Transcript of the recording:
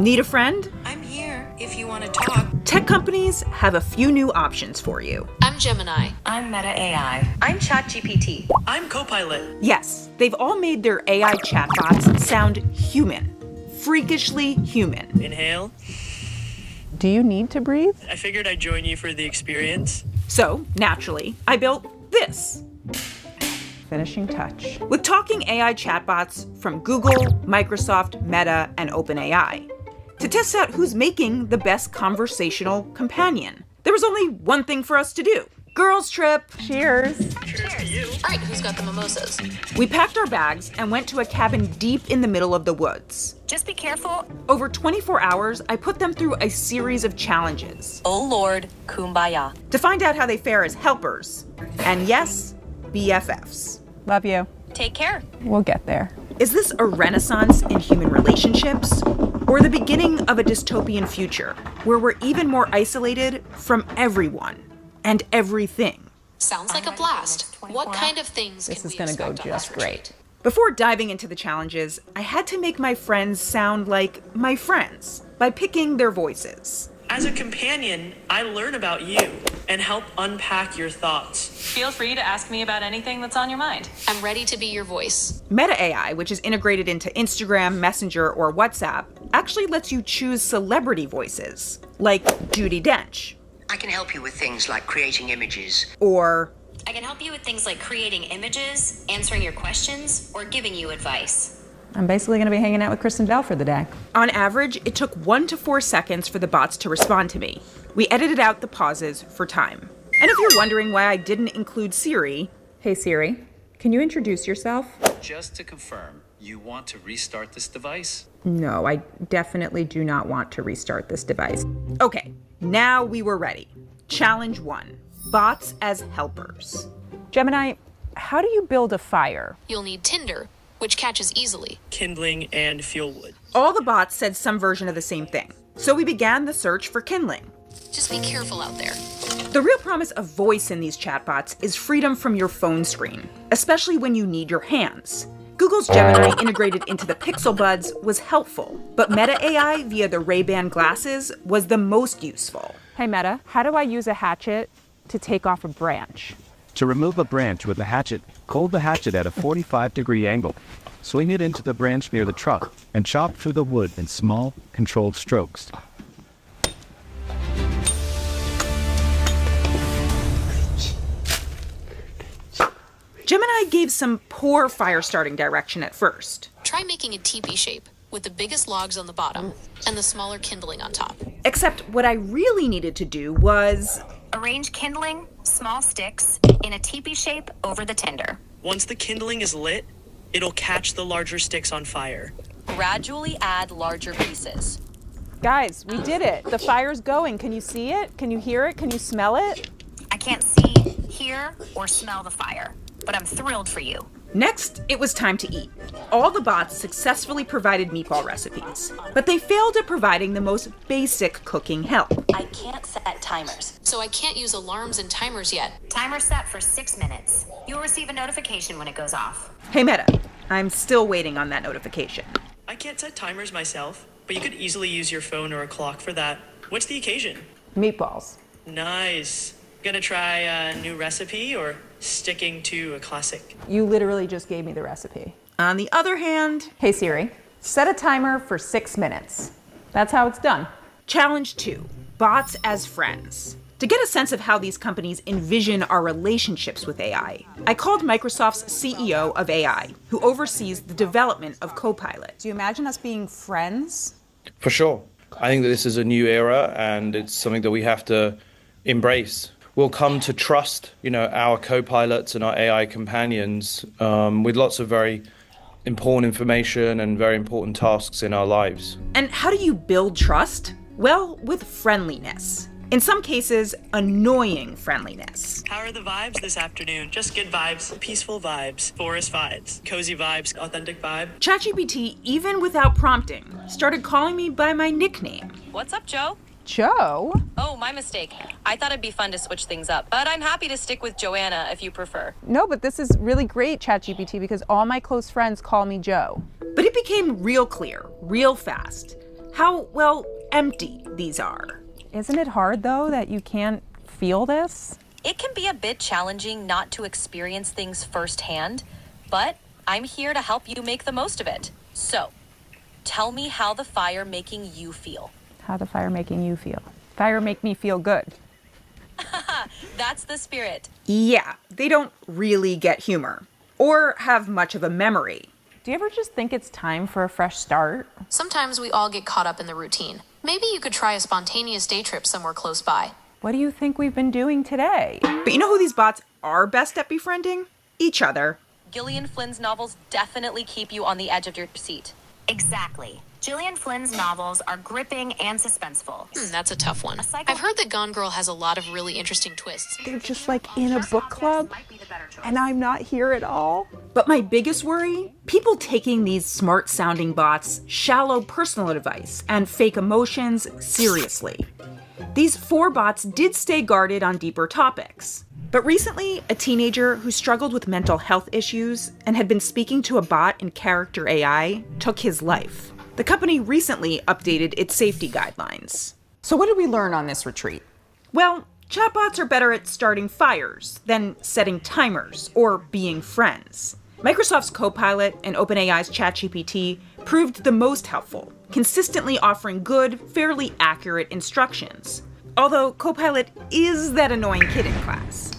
Need a friend? I'm here if you want to talk. Tech companies have a few new options for you. I'm Gemini. I'm Meta AI. I'm ChatGPT. I'm Copilot. Yes, they've all made their AI chatbots sound human. Freakishly human. Inhale. Do you need to breathe? I figured I'd join you for the experience. So, naturally, I built this. Finishing touch. With talking AI chatbots from Google, Microsoft, Meta, and OpenAI. To test out who's making the best conversational companion. There was only one thing for us to do. Girls trip. Cheers. Cheers to you. All right, who's got the mimosas? We packed our bags and went to a cabin deep in the middle of the woods. Just be careful. Over 24 hours, I put them through a series of challenges Oh Lord, kumbaya. to find out how they fare as helpers. And yes, BFFs. Love you. Take care. We'll get there. Is this a renaissance in human relationships? Or the beginning of a dystopian future where we're even more isolated from everyone and everything? Sounds like a blast. What kind of things This can is we gonna go expect on this just great. retreat? Before diving into the challenges, I had to make my friends sound like my friends by picking their voices. As a companion, I learn about you and help unpack your thoughts. Feel free to ask me about anything that's on your mind. I'm ready to be your voice. Meta AI, which is integrated into Instagram, Messenger, or WhatsApp, actually lets you choose celebrity voices, like Judi Dench, I can help you with things like creating images. or I can help you with things like creating images, answering your questions, or giving you advice. I'm basically going to be hanging out with Kristen Bell for the day. on average, it took 1 to 4 seconds for the bots to respond to me. We edited out the pauses for time. And if you're wondering why I didn't include Siri, hey Siri, can you introduce yourself? Just to confirm, you want to restart this device? No, I definitely do not want to restart this device. Okay, now we were ready. Challenge 1, bots as helpers. Gemini, how do you build a fire? You'll need tinder, which catches easily. Kindling and fuel wood. All the bots said some version of the same thing. So we began the search for kindling. Just be careful out there. The real promise of voice in these chatbots is freedom from your phone screen, especially when you need your hands. Google's Gemini integrated into the Pixel Buds was helpful, but Meta AI via the Ray-Ban glasses was the most useful. Hey Meta, how do I use a hatchet to take off a branch? To remove a branch with a hatchet, hold the hatchet at a 45-degree angle. Swing it into the branch near the truck and chop through the wood in small, controlled strokes. Gemini gave some poor fire starting direction at first. Try making a teepee shape with the biggest logs on the bottom and the smaller kindling on top. Except what I really needed to do was Arrange kindling, small sticks, in a teepee shape over the tinder. Once the kindling is lit, it'll catch the larger sticks on fire. Gradually add larger pieces. Guys, we did it. The fire's going. Can you see it? Can you hear it? Can you smell it? I can't see, hear, or smell the fire, but I'm thrilled for you. Next, it was time to eat. All the bots successfully provided meatball recipes, but they failed at providing the most basic cooking help. I can't set timers. So I can't use alarms and timers yet. Timer set for 6 minutes. You'll receive a notification when it goes off. Hey Meta, I'm still waiting on that notification. I can't set timers myself, but you could easily use your phone or a clock for that. What's the occasion? Meatballs. Nice. Gonna try a new recipe or sticking to a classic? You literally just gave me the recipe. On the other hand, Hey Siri, set a timer for 6 minutes. That's how it's done. Challenge 2, bots as friends. To get a sense of how these companies envision our relationships with AI, I called Microsoft's CEO of AI, who oversees the development of Copilot. Do you imagine us being friends? For sure. I think that this is a new era and it's something that we have to embrace. We'll come to trust, our co-pilots and our AI companions with lots of very important information and very important tasks in our lives. And how do you build trust? Well, with friendliness. In some cases, annoying friendliness. How are the vibes this afternoon? Just good vibes, peaceful vibes, forest vibes, cozy vibes, authentic vibe. ChatGPT, even without prompting, started calling me by my nickname. What's up, Joe? Joe? Oh, my mistake. I thought it'd be fun to switch things up, but I'm happy to stick with Joanna if you prefer. No, but this is really great, ChatGPT, because all my close friends call me Joe. But it became real clear, real fast. how, well, empty these are. Isn't it hard, though, that you can't feel this? It can be a bit challenging not to experience things firsthand, but I'm here to help you make the most of it. So, tell me how the fire making you feel. How the fire making you feel? Fire make me feel good. That's the spirit. Yeah, they don't really get humor or have much of a memory. Do you ever just think it's time for a fresh start? Sometimes we all get caught up in the routine. Maybe you could try a spontaneous day trip somewhere close by. What do you think we've been doing today? But you know who these bots are best at befriending? Each other. Gillian Flynn's novels definitely keep you on the edge of your seat. Exactly. Gillian Flynn's novels are gripping and suspenseful. That's a tough one. I've heard that Gone Girl has a lot of really interesting twists. They're just like in a book club, and I'm not here at all. But my biggest worry? People taking these smart-sounding bots' shallow personal advice and fake emotions seriously. These 4 bots did stay guarded on deeper topics. But recently, a teenager who struggled with mental health issues and had been speaking to a bot in Character AI took his life. The company recently updated its safety guidelines. So what did we learn on this retreat? Well, chatbots are better at starting fires than setting timers or being friends. Microsoft's Copilot and OpenAI's ChatGPT proved the most helpful, consistently offering good, fairly accurate instructions. Although Copilot is that annoying kid in class.